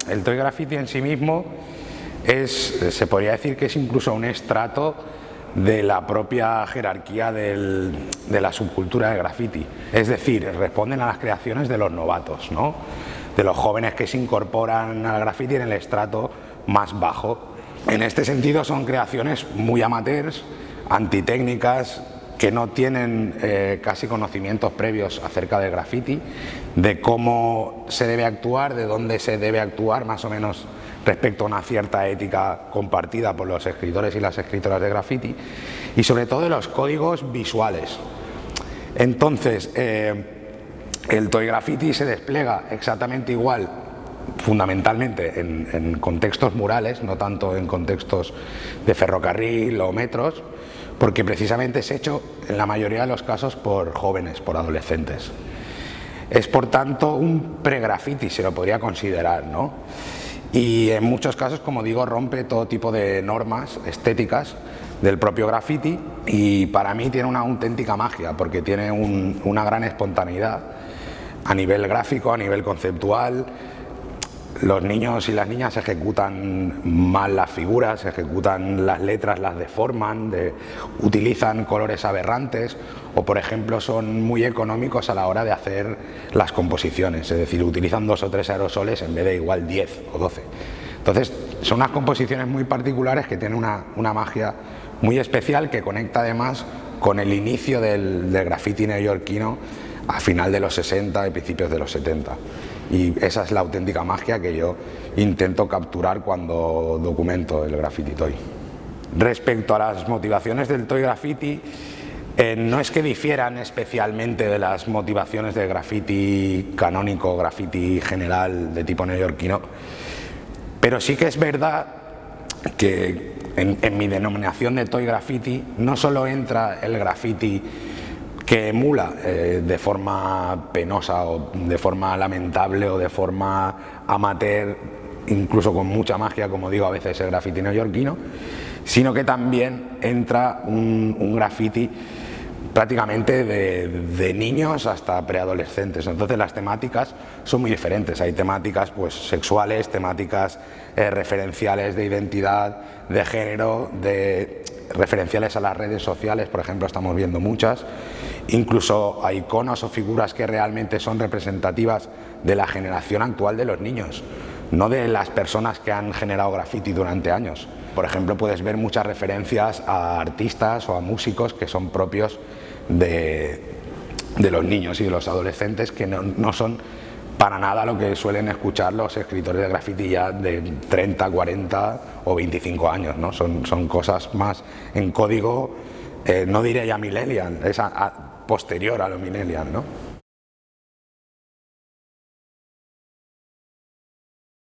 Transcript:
el toy graffiti en sí mismo se podría decir que es incluso un estrato de la propia jerarquía de la subcultura de graffiti. Es decir, responden a las creaciones de los novatos, ¿no? De los jóvenes que se incorporan al graffiti en el estrato más bajo. En este sentido son creaciones muy amateurs, antitécnicas, que no tienen casi conocimientos previos acerca del graffiti, de cómo se debe actuar, de dónde se debe actuar, más o menos respecto a una cierta ética compartida por los escritores y las escritoras de graffiti, y sobre todo de los códigos visuales. Entonces, el toy graffiti se despliega exactamente igual, fundamentalmente en contextos murales, no tanto en contextos de ferrocarril o metros, porque precisamente es hecho en la mayoría de los casos por jóvenes, por adolescentes. Es por tanto un pre-graffiti, se lo podría considerar, ¿no? Y en muchos casos, como digo, rompe todo tipo de normas estéticas del propio graffiti, y para mí tiene una auténtica magia, porque tiene una gran espontaneidad a nivel gráfico, a nivel conceptual. Los niños y las niñas ejecutan mal las figuras, ejecutan las letras, las deforman, utilizan colores aberrantes, o por ejemplo son muy económicos a la hora de hacer las composiciones, es decir, utilizan 2 o 3 aerosoles en vez de igual 10 o 12. Entonces son unas composiciones muy particulares que tienen una magia muy especial, que conecta además con el inicio del graffiti neoyorquino a final de los 60 y principios de los 70. Y esa es la auténtica magia que yo intento capturar cuando documento el graffiti toy. Respecto a las motivaciones del toy graffiti, no es que difieran especialmente de las motivaciones del graffiti canónico, graffiti general de tipo neoyorquino, pero sí que es verdad que en mi denominación de toy graffiti no solo entra el graffiti que emula de forma penosa o de forma lamentable o de forma amateur, incluso con mucha magia, como digo a veces el graffiti neoyorquino, sino que también entra un graffiti prácticamente de niños hasta preadolescentes. Entonces las temáticas son muy diferentes. Hay temáticas pues sexuales, temáticas referenciales de identidad, de género, referenciales a las redes sociales, por ejemplo, estamos viendo muchas. Incluso hay iconos o figuras que realmente son representativas de la generación actual de los niños, no de las personas que han generado graffiti durante años. Por ejemplo, puedes ver muchas referencias a artistas o a músicos que son propios de los niños y de los adolescentes, que no son para nada lo que suelen escuchar los escritores de graffiti ya de 30, 40 o 25 años, ¿no? Son cosas más en código, no diré ya millennial, es posterior a lo millennial, ¿no?